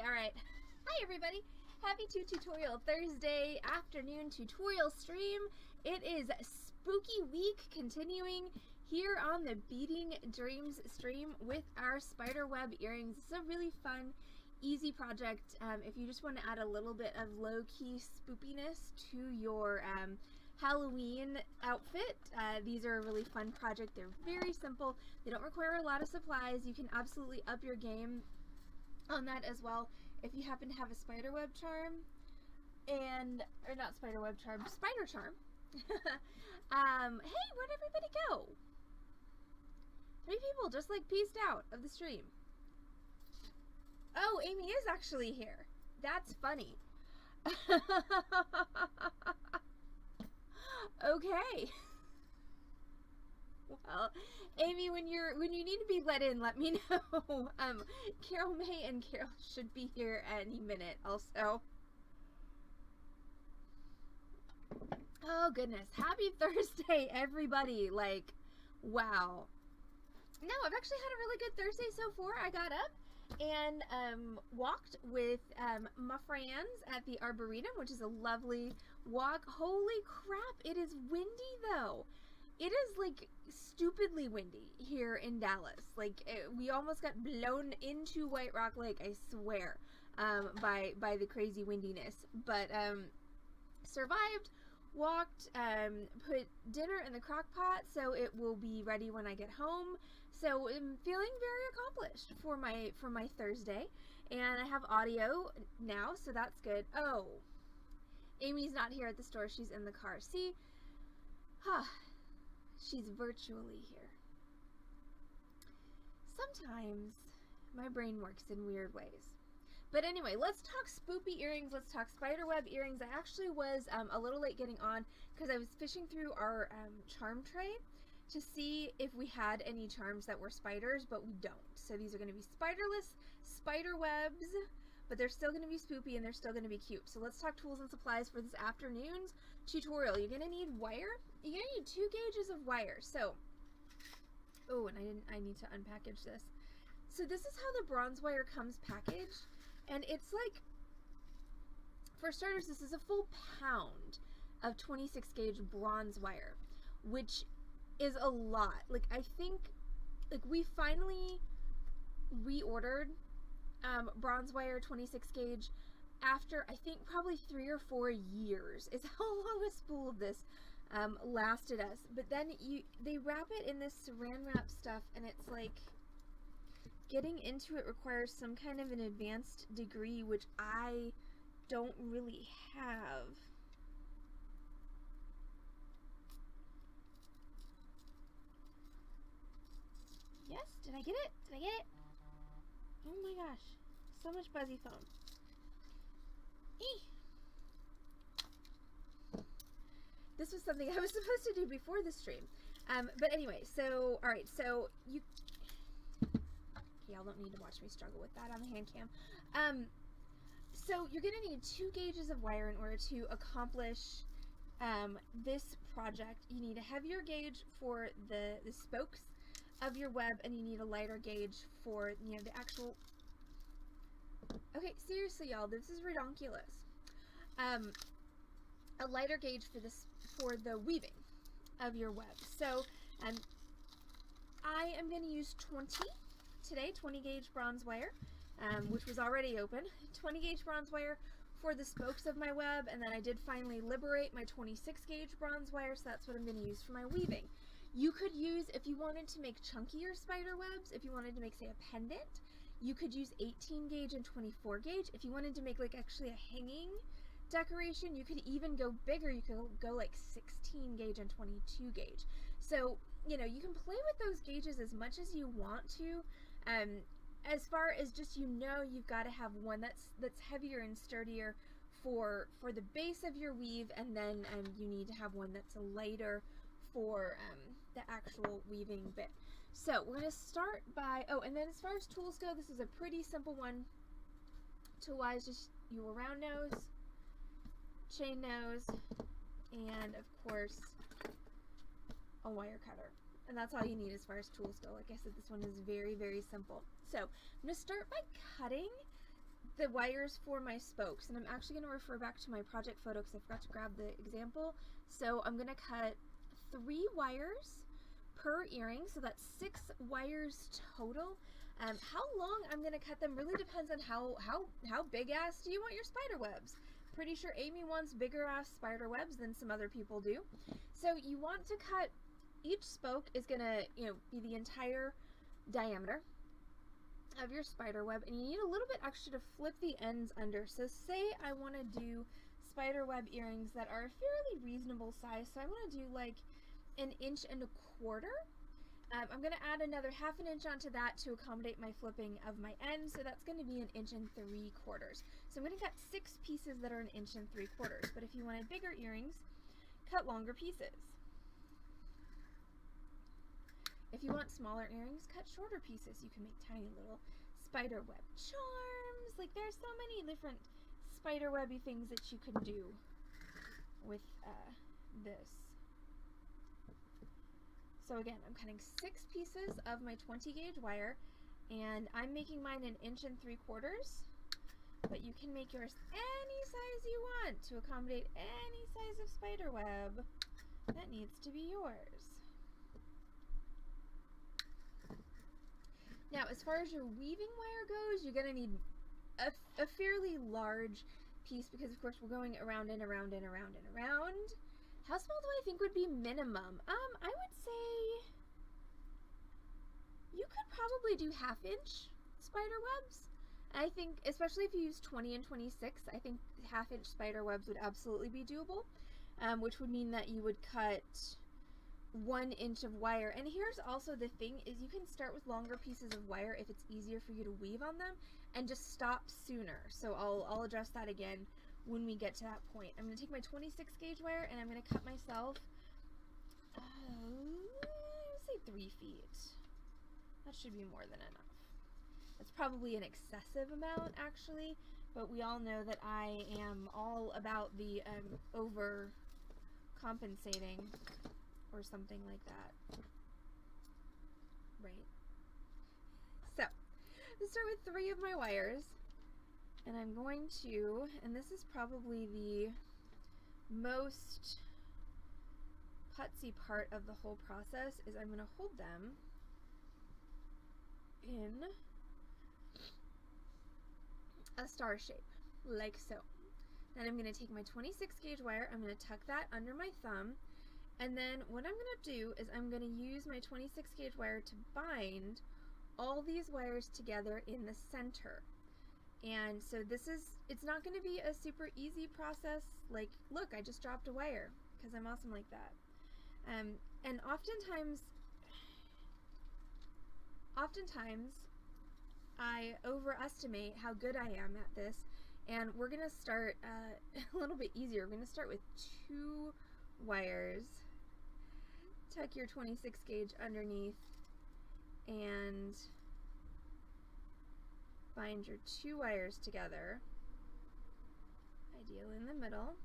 Alright. Hi everybody! Happy Tutorial Thursday afternoon tutorial stream. It is Spooky Week continuing here on the Beading Dreams stream with our spiderweb earrings. It's a really fun, easy project if you just want to add a little bit of low-key spoopiness to your Halloween outfit. These are a really fun project. They're very simple. They don't require a lot of supplies. You can absolutely up your game on that as well if you happen to have a spiderweb charm or not spiderweb charm, spider charm. Hey, where'd everybody go? 3 people just like peaced out of the stream. Oh, Amy is actually here. That's funny. Okay. Well, Amy, when you need to be let in, let me know. Carol May and Carol should be here any minute also. Oh goodness, happy Thursday everybody. Like, wow. No, I've actually had a really good Thursday so far. I got up and walked with my friends at the Arboretum, which is a lovely walk. Holy crap, it is windy though. It is like stupidly windy here in Dallas. Like we almost got blown into White Rock Lake, I swear, by the crazy windiness. But survived, walked, put dinner in the crock pot so it will be ready when I get home. So I'm feeling very accomplished for my Thursday, and I have audio now, so that's good. Oh, Amy's not here at the store. She's in the car. See, she's virtually here. Sometimes my brain works in weird ways. But anyway, let's talk spoopy earrings. Let's talk spiderweb earrings. I actually was a little late getting on because I was fishing through our charm tray to see if we had any charms that were spiders, but we don't. So these are going to be spiderless spiderwebs, but they're still going to be spoopy and they're still going to be cute. So let's talk tools and supplies for this afternoon's tutorial. You're going to need wire. You're going to need 2 gauges of wire. So, oh, and I need to unpackage this. So this is how the bronze wire comes packaged. And it's like, for starters, this is a full pound of 26 gauge bronze wire, which is a lot. Like, I think, like, we finally reordered bronze wire 26 gauge after, I think, probably 3 or 4 years is how long a spool of this lasted us. But then they wrap it in this saran wrap stuff, and it's like, getting into it requires some kind of an advanced degree, which I don't really have. Yes? Did I get it? Did I get it? Oh my gosh. So much buzzy phone. This was something I was supposed to do before the stream. But anyway, so, alright, so you... Y'all don't need to watch me struggle with that on the hand cam. So you're going to need 2 gauges of wire in order to accomplish this project. You need a heavier gauge for the spokes of your web, and you need a lighter gauge for, you know, the actual... Okay, seriously, y'all, this is redonkulous. A lighter gauge for the weaving of your web. So I am going to use 20 gauge bronze wire, which was already open. 20 gauge bronze wire for the spokes of my web, and then I did finally liberate my 26 gauge bronze wire, so that's what I'm going to use for my weaving. You could use, if you wanted to make chunkier spider webs, if you wanted to make, say, a pendant, you could use 18 gauge and 24 gauge. If you wanted to make, like, actually a hanging decoration, you could even go bigger. You could go like 16 gauge and 22 gauge. So, you know, you can play with those gauges as much as you want to. As far as just, you know, you've got to have one that's heavier and sturdier for the base of your weave, and then you need to have one that's lighter for the actual weaving bit. So we're going to start by, oh, and then as far as tools go, this is a pretty simple one. Tool-wise, just your round nose, chain nose, and of course a wire cutter. And that's all you need as far as tools go. Like I said, this one is very, very simple. So I'm going to start by cutting the wires for my spokes, and I'm actually going to refer back to my project photo because I forgot to grab the example. So I'm going to cut 3 wires per earring, so that's 6 wires total. How long I'm going to cut them really depends on how big ass do you want your spider webs. Pretty sure Amy wants bigger ass spider webs than some other people do. So you want to cut, each spoke is going to, you know, be the entire diameter of your spider web, and you need a little bit extra to flip the ends under. So say I want to do spider web earrings that are a fairly reasonable size, so I want to do like 1.25 inches. I'm going to add another 1/2 inch onto that to accommodate my flipping of my ends, so that's going to be 1.75 inches. So I'm going to cut 6 pieces that are 1.75 inches, but if you wanted bigger earrings, cut longer pieces. If you want smaller earrings, cut shorter pieces. You can make tiny little spider web charms. Like, there's so many different spider webby things that you can do with this. So again, I'm cutting 6 pieces of my 20 gauge wire, and I'm making mine 1.75 inches, but you can make yours any size you want to accommodate any size of spider web that needs to be yours. Now, as far as your weaving wire goes, you're going to need a fairly large piece because, of course, we're going around and around and around and around. How small do I think would be minimum? I would say you could probably do 1/2 inch spider webs. I think, especially if you use 20 and 26, I think 1/2 inch spider webs would absolutely be doable, which would mean that you would cut 1 inch of wire. And here's also the thing, is you can start with longer pieces of wire if it's easier for you to weave on them, and just stop sooner. So I'll address that again when we get to that point. I'm going to take my 26 gauge wire and I'm going to cut myself, say 3 feet. That should be more than enough. That's probably an excessive amount actually, but we all know that I am all about the over compensating or something like that. Right. So, let's start with 3 of my wires. And I'm going to, and this is probably the most putsy part of the whole process, is I'm going to hold them in a star shape, like so. Then I'm going to take my 26 gauge wire, I'm going to tuck that under my thumb, and then what I'm going to do is I'm going to use my 26 gauge wire to bind all these wires together in the center. And so this is, it's not going to be a super easy process, like, look, I just dropped a wire, because I'm awesome like that. And oftentimes I overestimate how good I am at this, and we're going to start a little bit easier. We're going to start with 2 wires. Tuck your 26 gauge underneath and bind your 2 wires together, ideally in the middle,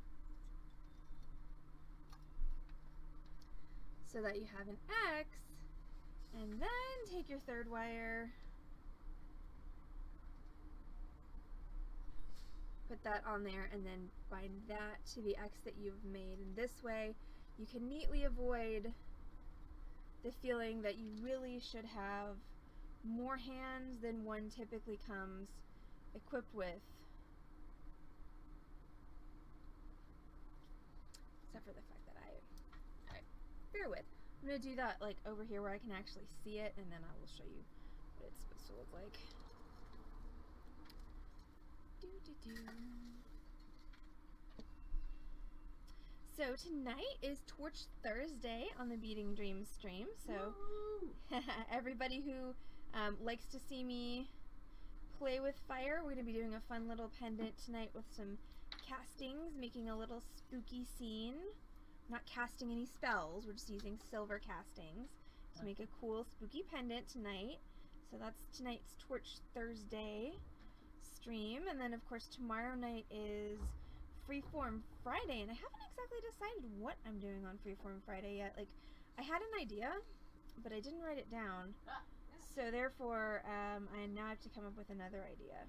so that you have an X, and then take your 3rd wire, put that on there, and then bind that to the X that you've made. And this way you can neatly avoid the feeling that you really should have more hands than one typically comes equipped with. Except for the fact that alright, bear with. I'm going to do that like over here where I can actually see it, and then I will show you what it's supposed to look like. So tonight is Torch Thursday on the Beading Dreams stream, so everybody who likes to see me play with fire, we're going to be doing a fun little pendant tonight with some castings, making a little spooky scene. Not casting any spells, we're just using silver castings to make a cool spooky pendant tonight. So that's tonight's Torch Thursday stream, and then of course tomorrow night is Freeform Friday, and I haven't exactly decided what I'm doing on Freeform Friday yet. Like, I had an idea, but I didn't write it down, so therefore I now have to come up with another idea.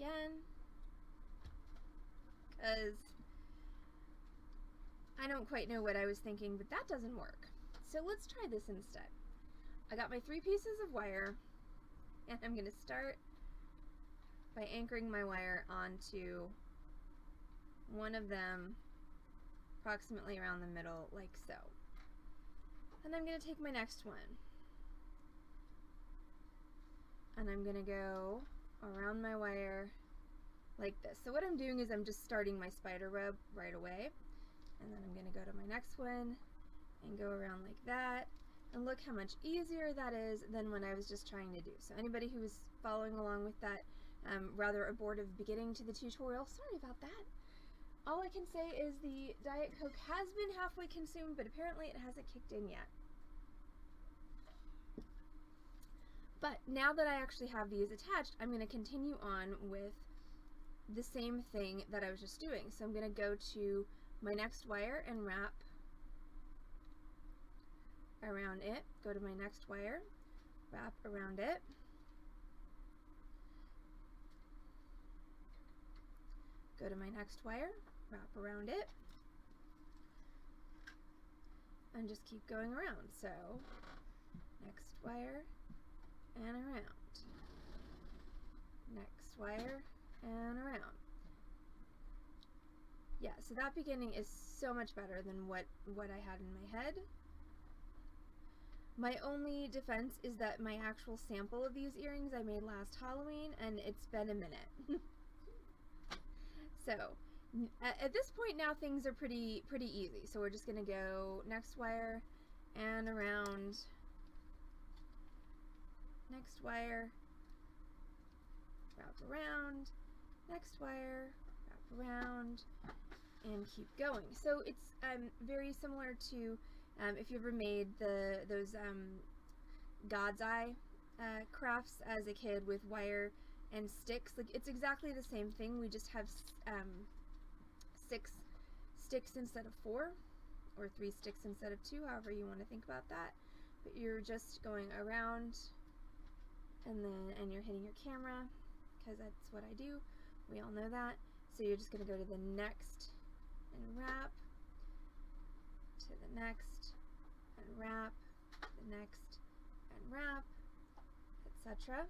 again, because I don't quite know what I was thinking, but that doesn't work. So let's try this instead. I got my 3 pieces of wire, and I'm going to start by anchoring my wire onto one of them approximately around the middle, like so. And I'm going to take my next one, and I'm going to go around my wire like this. So what I'm doing is I'm just starting my spider web right away, and then I'm going to go to my next one and go around like that. And look how much easier that is than when I was just trying to do. So anybody who was following along with that rather abortive beginning to the tutorial, sorry about that. All I can say is the Diet Coke has been halfway consumed, but apparently it hasn't kicked in yet. But now that I actually have these attached, I'm going to continue on with the same thing that I was just doing. So I'm going to go to my next wire and wrap around it, go to my next wire, wrap around it, go to my next wire, wrap around it, and just keep going around. So next wire and around, next wire and around. Yeah, so that beginning is so much better than what I had in my head. My only defense is that my actual sample of these earrings I made last Halloween, and it's been a minute. So at this point now things are pretty easy. So we're just gonna go next wire and around, next wire, wrap around, next wire, wrap around, and keep going. So it's very similar to if you ever made those God's Eye crafts as a kid with wire and sticks. Like, it's exactly the same thing. We just have 6 sticks instead of 4, or 3 sticks instead of 2, however you want to think about that. But you're just going around, and you're hitting your camera, because that's what I do. We all know that. So you're just going to go to the next and wrap, to the next and wrap, the next and wrap, etc.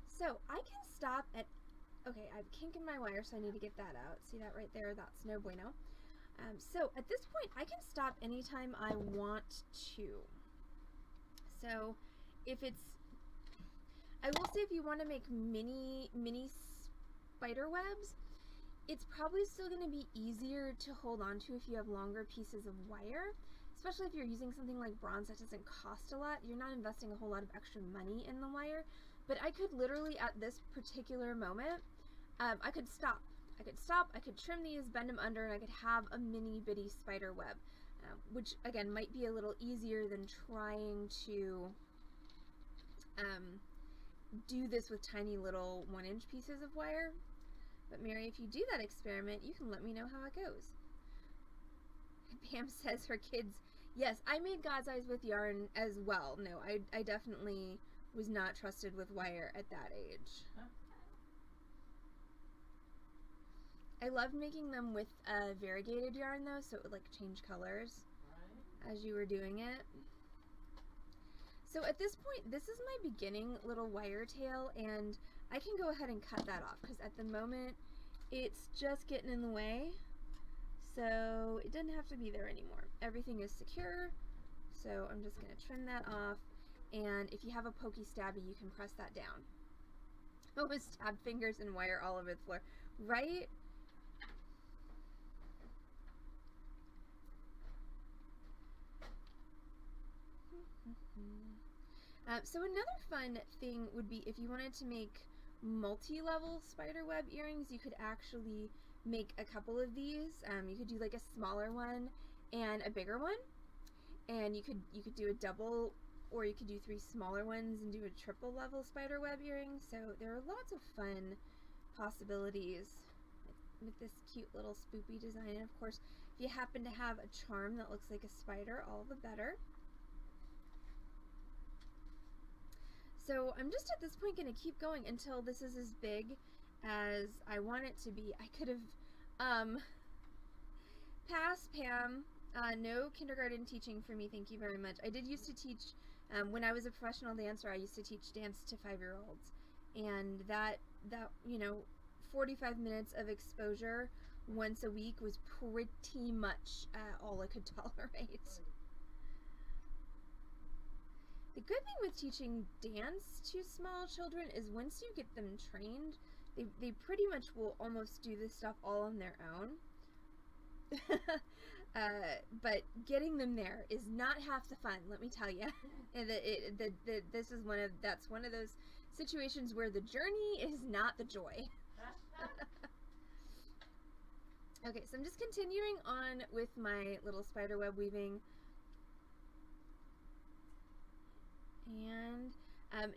So I can stop at, okay, I have a kink in my wire, so I need to get that out. See that right there? That's no bueno. So at this point, I can stop anytime I want to. So if it's, I will say if you want to make mini spider webs, it's probably still going to be easier to hold on to if you have longer pieces of wire, especially if you're using something like bronze that doesn't cost a lot. You're not investing a whole lot of extra money in the wire. But I could literally, at this particular moment, I could stop. I could trim these, bend them under, and I could have a mini bitty spider web, which again might be a little easier than trying to do this with tiny little 1-inch pieces of wire. But Mary, if you do that experiment, you can let me know how it goes. Pam says her kids, yes, I made God's Eyes with yarn as well. No, I definitely was not trusted with wire at that age. I loved making them with variegated yarn though, so it would like change colors as you were doing it. So at this point, this is my beginning little wire tail, and I can go ahead and cut that off because at the moment it's just getting in the way, so it doesn't have to be there anymore. Everything is secure, so I'm just going to trim that off, and if you have a pokey stabby, you can press that down. Oh, with stab fingers and wire all over the floor, right? So another fun thing would be if you wanted to make multi-level spiderweb earrings, you could actually make a couple of these. You could do like a smaller one and a bigger one, and you could do a double, or you could do 3 smaller ones and do a triple level spiderweb earring. So there are lots of fun possibilities with this cute little spoopy design. And of course, if you happen to have a charm that looks like a spider, all the better. So I'm just at this point going to keep going until this is as big as I want it to be. I could have passed, Pam. No kindergarten teaching for me, thank you very much. I did used to teach, when I was a professional dancer, I used to teach dance to 5-year-olds. And that, you know, 45 minutes of exposure once a week was pretty much all I could tolerate. The good thing with teaching dance to small children is once you get them trained, they pretty much will almost do this stuff all on their own. But getting them there is not half the fun, let me tell you. And this is that's one of those situations where the journey is not the joy. Okay, so I'm just continuing on with my little spiderweb weaving. And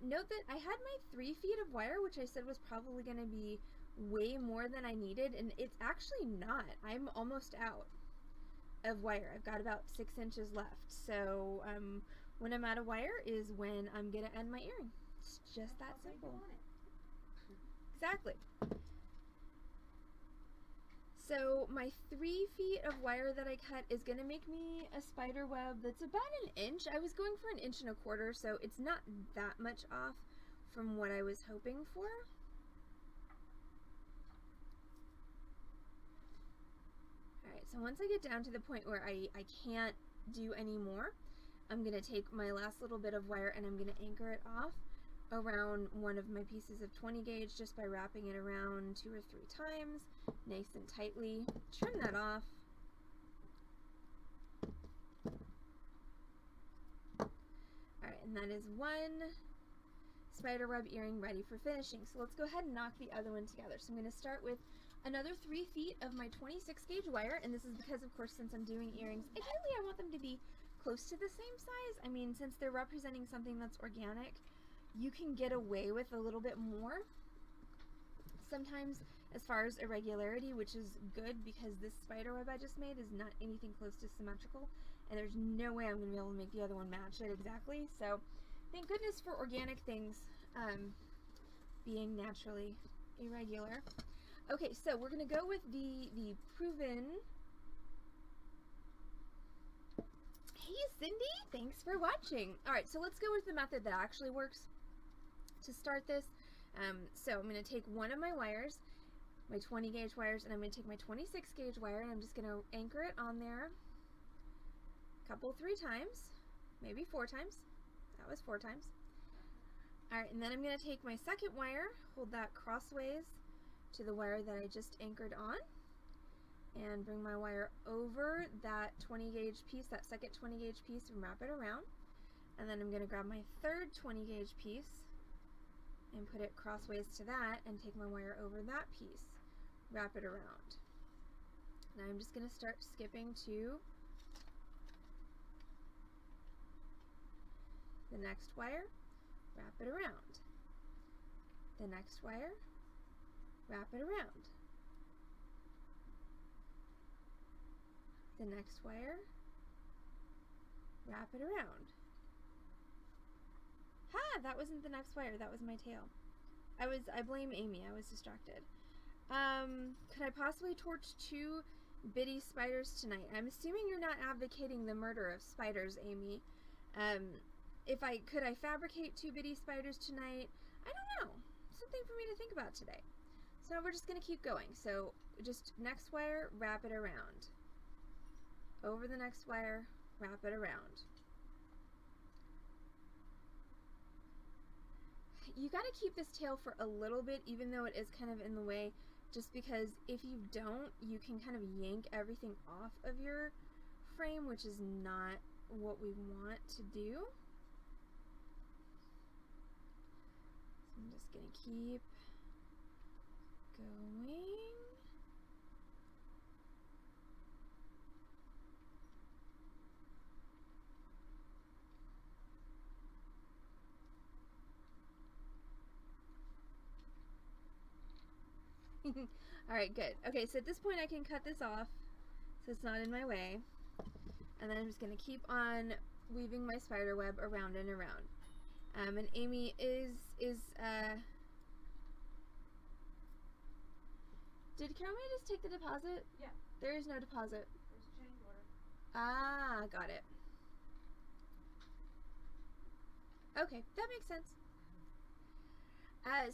note that I had my 3 feet of wire, which I said was probably going to be way more than I needed, and it's actually not. I'm almost out of wire. I've got about 6 inches left. So when I'm out of wire is when I'm going to end my earring. It's just that simple. Exactly. So my 3 feet of wire that I cut is going to make me a spider web that's about 1 inch. I was going for 1 1/4 inches, so it's not that much off from what I was hoping for. Alright, so once I get down to the point where I can't do any more, I'm going to take my last little bit of wire and I'm going to anchor it off around one of my pieces of 20 gauge just by wrapping it around 2 or 3 times, nice and tightly. Trim that off. Alright, and that is one spiderweb earring ready for finishing. So let's go ahead and knock the other one together. So I'm going to start with another 3 feet of my 26 gauge wire, and this is because, of course, since I'm doing earrings, ideally I want them to be close to the same size. I mean, since they're representing something that's organic, you can get away with a little bit more sometimes as far as irregularity, which is good because this spider web I just made is not anything close to symmetrical, and there's no way I'm going to be able to make the other one match it exactly. So thank goodness for organic things being naturally irregular. Okay, so we're going to go with the proven. Hey Cindy, thanks for watching. Alright, so let's go with the method that actually works to start this. So I'm going to take one of my wires, my 20 gauge wires, and I'm going to take my 26 gauge wire and I'm just going to anchor it on there a couple, 3 times, maybe 4 times. That was 4 times. Alright, and then I'm going to take my second wire, hold that crossways to the wire that I just anchored on, and bring my wire over that 20 gauge piece, that second 20 gauge piece, and wrap it around. And then I'm going to grab my third 20 gauge piece and put it crossways to that and take my wire over that piece, wrap it around. Now I'm just going to start skipping to the next wire, wrap it around. The next wire, wrap it around. The next wire, wrap it around. Ha! That wasn't the next wire, that was my tail. I blame Amy, I was distracted. Could I possibly torch 2 bitty spiders tonight? I'm assuming you're not advocating the murder of spiders, Amy. Could I fabricate 2 bitty spiders tonight? I don't know. Something for me to think about today. So we're just going to keep going. So just next wire, wrap it around. Over the next wire, wrap it around. You got to keep this tail for a little bit, even though it is kind of in the way, just because if you don't, you can kind of yank everything off of your frame, which is not what we want to do. So I'm just going to keep going. Alright, good. Okay, so at this point I can cut this off so it's not in my way. And then I'm just going to keep on weaving my spider web around and around. And Amy is Did Carol May just take the deposit? Yeah. There is no deposit. There's a change order. Ah, got it. Okay, that makes sense.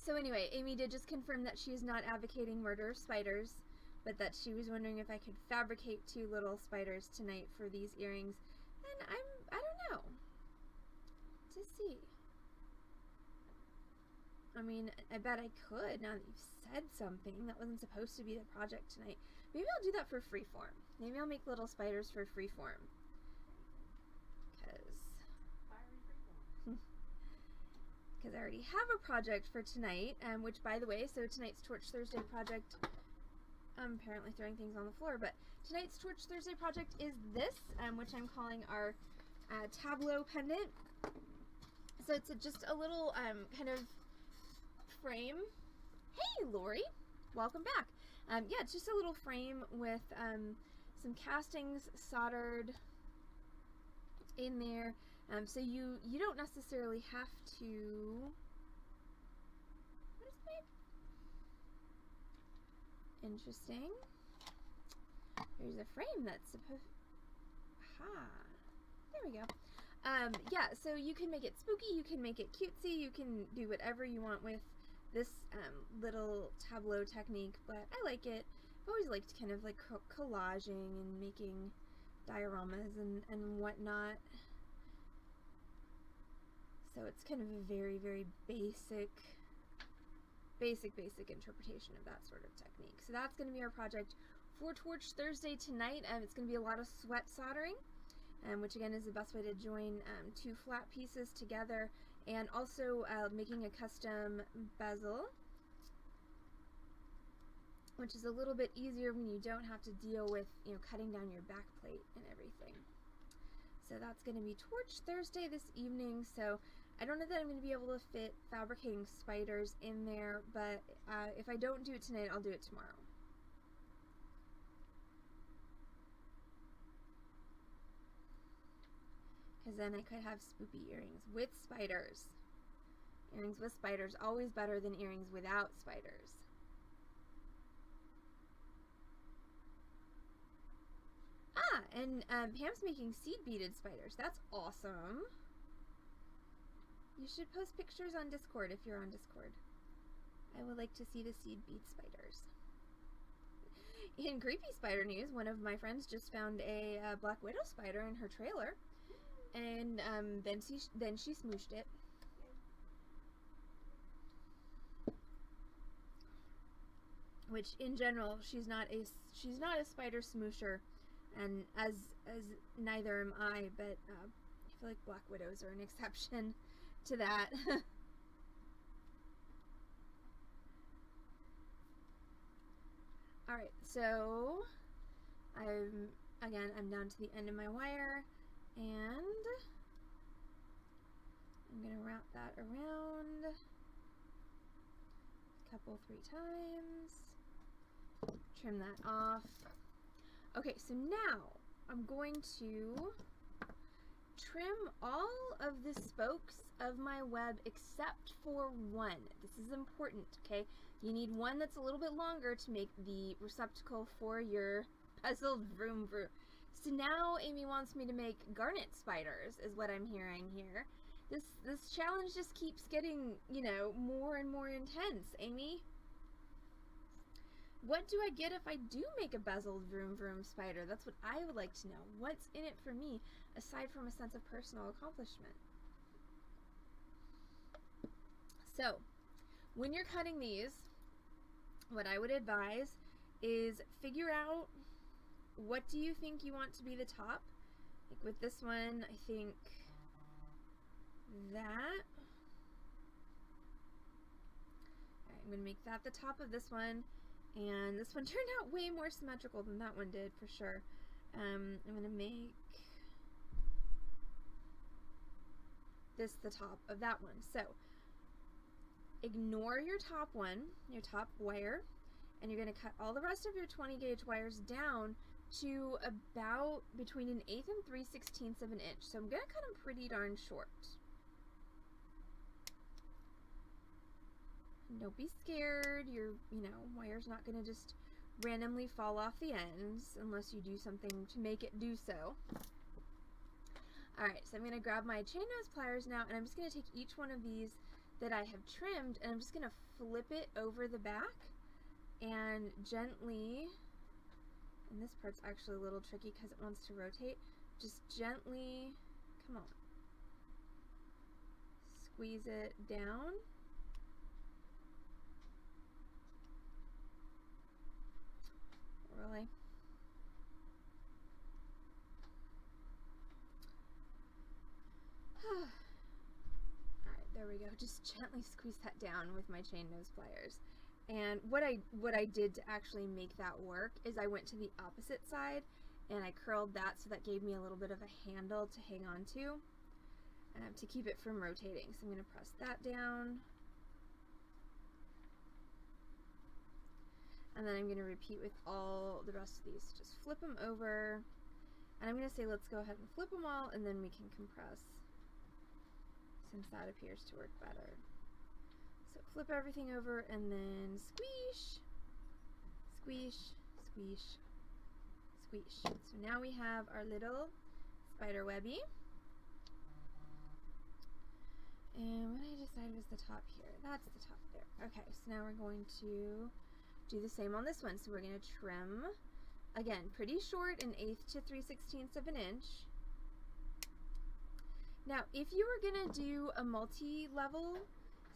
So anyway, Amy did just confirm that she is not advocating murder of spiders, but that she was wondering if I could fabricate 2 little spiders tonight for these earrings. And I don't know. To see. I mean, I bet I could now that you've said something. That wasn't supposed to be the project tonight. Maybe I'll do that for freeform. Maybe I'll make little spiders for freeform. Because I already have a project for tonight, which, by the way, so tonight's Torch Thursday project, I'm apparently throwing things on the floor, but tonight's Torch Thursday project is this, which I'm calling our tableau pendant. So it's just a little kind of frame. Hey, Lori! Welcome back. Yeah, it's just a little frame with some castings soldered in there. So you don't necessarily have to. What is my? Interesting. There's a frame that's supposed. Aha. There we go. Yeah, so you can make it spooky, you can make it cutesy, you can do whatever you want with this little tableau technique, but I like it. I've always liked kind of like collaging and making dioramas and whatnot. So it's kind of a very, very basic interpretation of that sort of technique. So that's going to be our project for Torch Thursday tonight. It's going to be a lot of sweat soldering, which again is the best way to join 2 flat pieces together, and also making a custom bezel, which is a little bit easier when you don't have to deal with, you know, cutting down your back plate and everything. So that's going to be Torch Thursday this evening. So I don't know that I'm going to be able to fit fabricating spiders in there, but if I don't do it tonight, I'll do it tomorrow. Because then I could have spoopy earrings with spiders. Earrings with spiders, always better than earrings without spiders. Ah, and Pam's making seed beaded spiders. That's awesome. You should post pictures on Discord if you're on Discord. I would like to see the seed bead spiders. In creepy spider news, one of my friends just found a black widow spider in her trailer, and then she smooshed it. Which, in general, she's not a spider smoosher, and as neither am I. But I feel like black widows are an exception to that. Alright, so I'm down to the end of my wire, and I'm going to wrap that around a couple, 3 times, trim that off. Okay, so now I'm going to trim all of the spokes of my web except for one. This is important, okay? You need one that's a little bit longer to make the receptacle for your bezeled vroom vroom. So now Amy wants me to make garnet spiders, is what I'm hearing here. This challenge just keeps getting, you know, more and more intense, Amy. What do I get if I do make a bezeled vroom vroom spider? That's what I would like to know. What's in it for me, aside from a sense of personal accomplishment? So, when you're cutting these, what I would advise is figure out, what do you think you want to be the top? Like with this one, I think that. Alright, I'm going to make that the top of this one. And this one turned out way more symmetrical than that one did, for sure. I'm going to make this the top of that one. So, ignore your top one, your top wire, and you're going to cut all the rest of your 20 gauge wires down to about between 1/8 and 3/16 of an inch. So I'm going to cut them pretty darn short. And don't be scared. Your, wire's not going to just randomly fall off the ends unless you do something to make it do so. Alright, so I'm going to grab my chain nose pliers now, and I'm just going to take each one of these that I have trimmed, and I'm just going to flip it over the back and gently, and this part's actually a little tricky because it wants to rotate, just gently, come on, squeeze it down. Really? Alright, there we go. Just gently squeeze that down with my chain nose pliers. And what I did to actually make that work is I went to the opposite side and I curled that, so that gave me a little bit of a handle to hang on to keep it from rotating. So I'm going to press that down. And then I'm going to repeat with all the rest of these. Just flip them over. And I'm going to say let's go ahead and flip them all, and then we can compress, since that appears to work better. So flip everything over and then squish, squish, squish, squish. So now we have our little spider webby. And what I decided was the top here. That's the top there. Okay, so now we're going to do the same on this one. So we're going to trim, again, pretty short, 1/8 to 3/16 of an inch. Now, if you were going to do a multi-level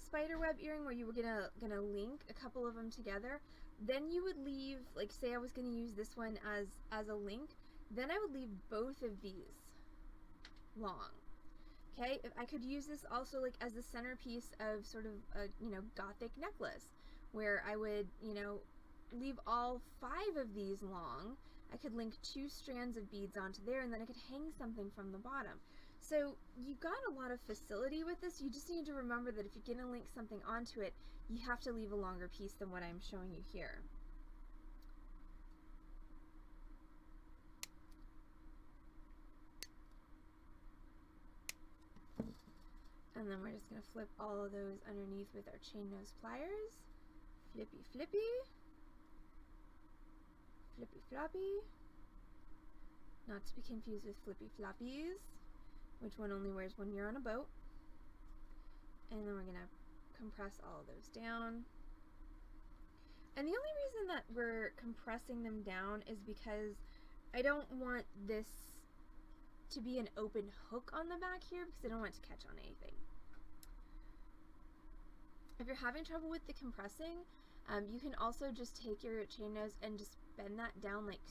spiderweb earring where you were gonna link a couple of them together, then you would leave, like say I was going to use this one as a link, then I would leave both of these long. Okay, if I could use this also like as the centerpiece of sort of a, you know, gothic necklace, where I would, you know, leave all 5 of these long. I could link 2 strands of beads onto there, and then I could hang something from the bottom. So you got a lot of facility with this. You just need to remember that if you're going to link something onto it, you have to leave a longer piece than what I'm showing you here. And then we're just going to flip all of those underneath with our chain nose pliers. Flippy flippy. Flippy floppy. Not to be confused with flippy floppies, which one only wears when you're on a boat. And then we're going to compress all of those down. And the only reason that we're compressing them down is because I don't want this to be an open hook on the back here, because I don't want it to catch on anything. If you're having trouble with the compressing, you can also just take your chain nose and just bend that down like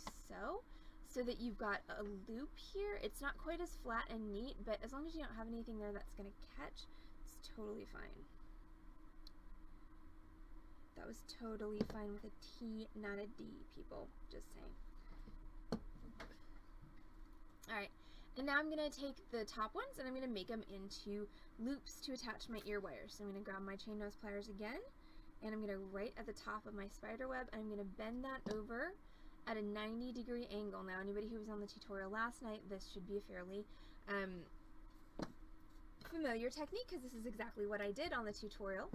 so that you've got a loop here. It's not quite as flat and neat, but as long as you don't have anything there that's going to catch, it's totally fine. That was totally fine with a T, not a D, people. Just saying. Alright, and now I'm going to take the top ones and I'm going to make them into loops to attach my ear wires. So I'm going to grab my chain nose pliers again, and I'm going to right at the top of my spider web, and I'm going to bend that over at a 90-degree angle. Now, anybody who was on the tutorial last night, this should be a fairly familiar technique, because this is exactly what I did on the tutorial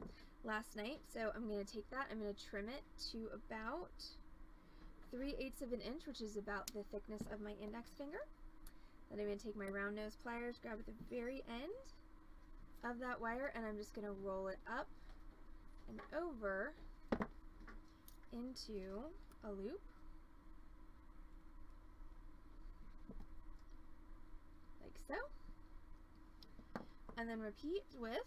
last night. So I'm going to take that, I'm going to trim it to about 3/8 of an inch, which is about the thickness of my index finger. Then I'm going to take my round nose pliers, grab at the very end of that wire, and I'm just going to roll it up and over into a loop. Like so. And then repeat with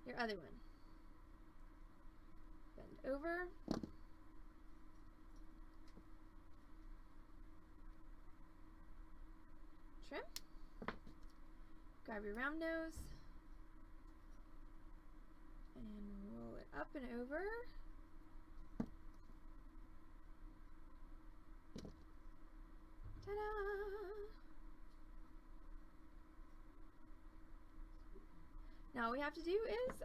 your other one. Bend over. Trim. Grab your round nose and roll it up and over. Ta-da! Now all we have to do is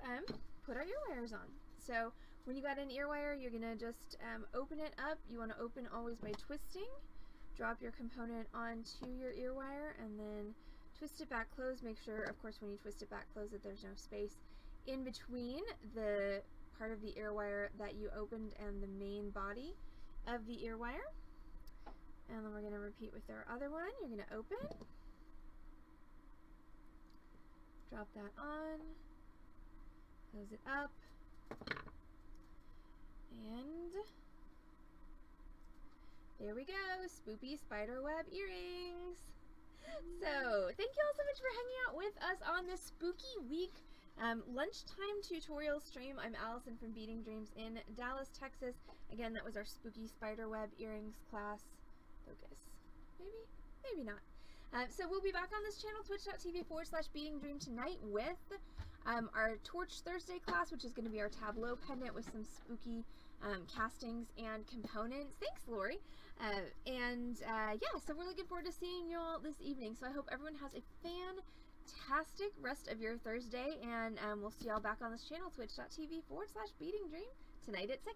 put our ear wires on. So when you got an ear wire, you're going to just open it up. You want to open always by twisting. Drop your component onto your ear wire and then twist it back closed. Make sure, of course, when you twist it back closed that there's no space in between the part of the ear wire that you opened and the main body of the ear wire. And then we're going to repeat with our other one. You're going to open, drop that on, close it up, and there we go, spoopy spiderweb earrings. So thank you all so much for hanging out with us on this spooky week lunchtime tutorial stream. I'm Allison from Beading Dreams in Dallas, Texas. Again, that was our spooky spiderweb earrings class. Focus. Maybe not. So we'll be back on this channel, twitch.tv/beadingdream tonight with our Torch Thursday class, which is going to be our tableau pendant with some spooky castings and components. Thanks, Lori. Yeah, so we're looking forward to seeing you all this evening. So I hope everyone has a fantastic rest of your Thursday, and we'll see y'all back on this channel, twitch.tv/beadingdream tonight at 6.